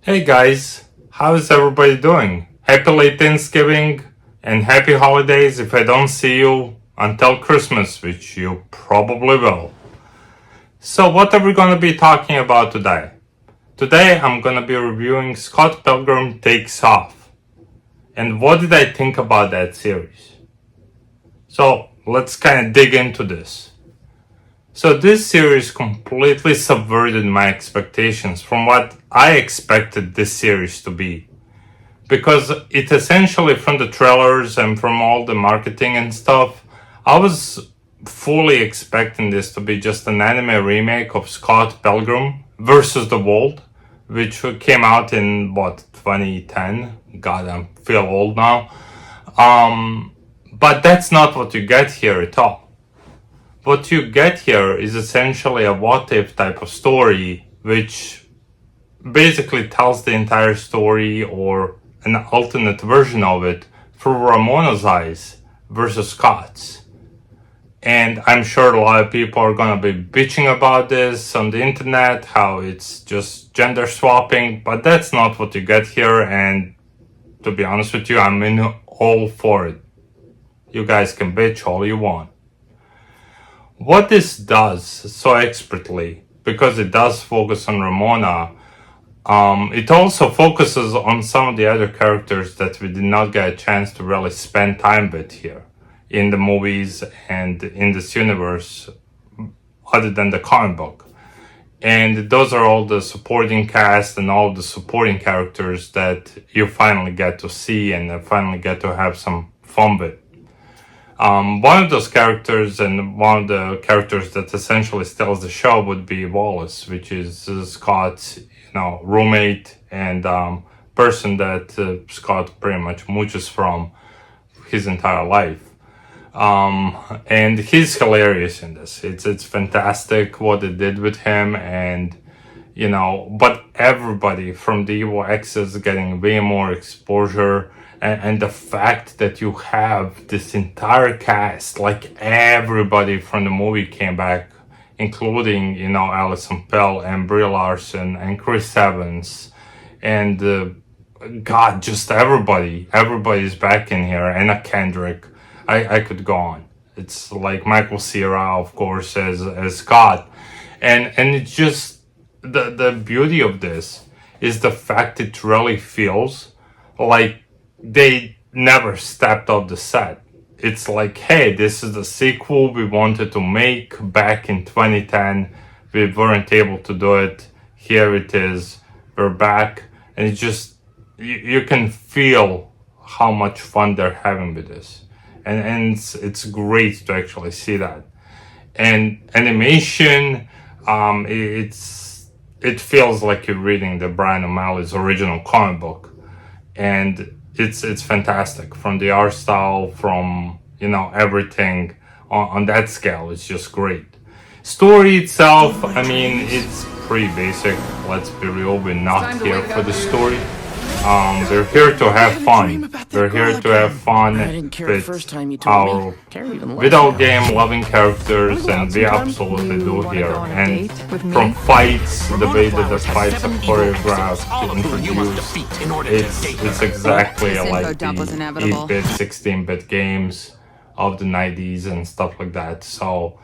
Hey guys, how's everybody doing? Happy late Thanksgiving and happy holidays if I don't see you until Christmas, which you probably will. So, what are we going to be talking about today? Today, I'm going to be reviewing Scott Pilgrim Takes Off. And what did I think about that series? So, let's kind of dig into this. So, this series completely subverted my expectations from what I expected this series to be. Because it essentially, from the trailers and from all the marketing and stuff, I was fully expecting this to be just an anime remake of Scott Pilgrim versus the World, which came out in what, 2010. God, I feel old now. But that's not what you get here at all. What you get here is essentially a what if type of story, which basically tells the entire story or an alternate version of it through Ramona's eyes versus Scott's. And I'm sure a lot of people are gonna be bitching about this on the internet, how it's just gender swapping, but that's not what you get here, and to be honest with you, I'm in all for it. You guys can bitch all you want. What this does so expertly, because it does focus on Ramona, it also focuses on some of the other characters that we did not get a chance to really spend time with here in the movies and in this universe, other than the comic book. And those are all the supporting cast and all the supporting characters that you finally get to see and finally get to have some fun with. One of those characters and one of the characters that essentially steals the show would be Wallace, which is Scott's, roommate and person that Scott pretty much mooches from his entire life. And he's hilarious in this. It's fantastic what they did with him, and but everybody from the Evil X is getting way more exposure. And the fact that you have this entire cast, like everybody from the movie came back, including, Alison Pell and Brie Larson and Chris Evans and God, just everybody's back in here. Anna Kendrick, I could go on. It's like Michael Cera, of course, as Scott, and it's just the beauty of this is the fact it really feels like they never stepped off the set. It's like, hey, this is the sequel we wanted to make back in 2010. We weren't able to do it. Here it is. We're back. And it's just, you can feel how much fun they're having with this. And it's great to actually see that. And animation, it feels like you're reading the Brian O'Malley's original comic book. And it's fantastic from the art style, from everything on that scale. It's just great. Story itself, I mean, it's pretty basic. Let's be real, we're not here for the story. We're here to have fun. We're here to have fun with our video game loving characters, and we absolutely do here. And from fights, the way that the fights are choreographed, introduced, it's exactly like the 8-bit, 16-bit games of the 90s and stuff like that. So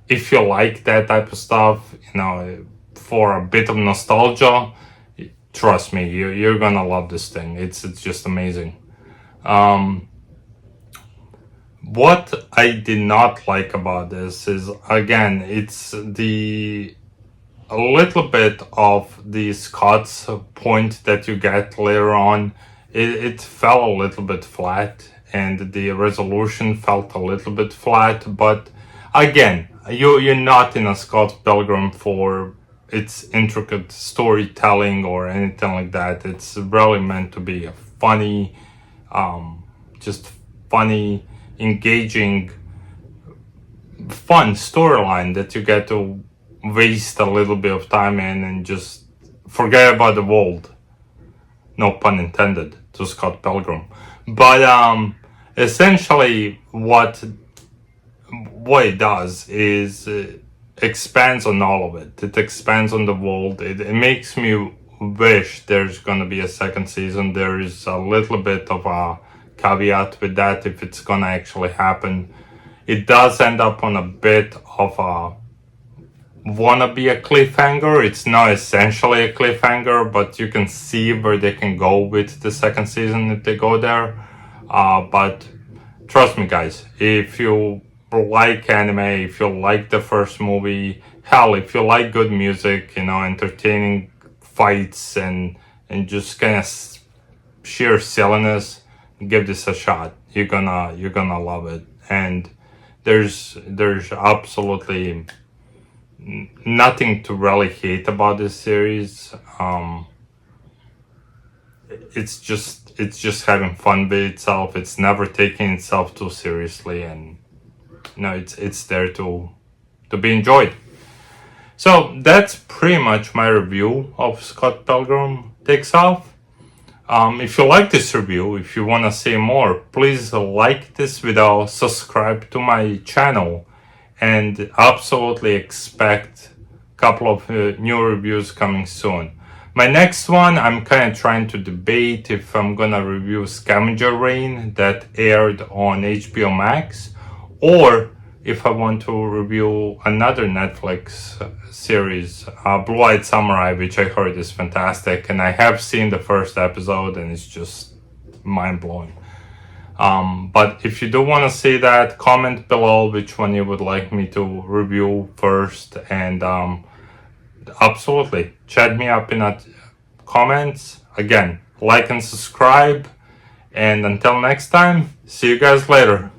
if you like that type of stuff, for a bit of nostalgia, trust me, you're gonna love this thing. It's just amazing. What I did not like about this is, again, it's a little bit of the Scott's point that you get later on. It fell a little bit flat, and the resolution felt a little bit flat. But again, you're not in a Scott Pilgrim for its intricate storytelling or anything like that. It's really meant to be a funny, just funny, engaging, fun storyline that you get to waste a little bit of time in and just forget about the world. No pun intended to Scott Pilgrim. But essentially what it does is expands on all of it. It expands on the world. It makes me wish there's gonna be a second season. There is a little bit of a caveat with that if it's gonna actually happen. It does end up on a bit of a wanna be a cliffhanger. It's not essentially a cliffhanger, but you can see where they can go with the second season if they go there. But trust me, guys, if you like anime, if you like the first movie, hell, if you like good music, entertaining fights and just kind of sheer silliness, give this a shot. You're gonna love it. And there's absolutely nothing to really hate about this series. It's just having fun with itself. It's never taking itself too seriously, and it's there to be enjoyed. So that's pretty much my review of Scott Pilgrim Takes Off. If you like this review, if you want to see more, please like this video, subscribe to my channel, and absolutely expect a couple of new reviews coming soon. My next one, I'm kind of trying to debate if I'm gonna review Scavenger Reign that aired on HBO Max, or if I want to review another Netflix series, Blue Eyed Samurai, which I heard is fantastic, and I have seen the first episode and it's just mind-blowing. But if you do want to see that, comment below which one you would like me to review first, and absolutely chat me up in the comments. Again, like and subscribe, and until next time, see you guys later.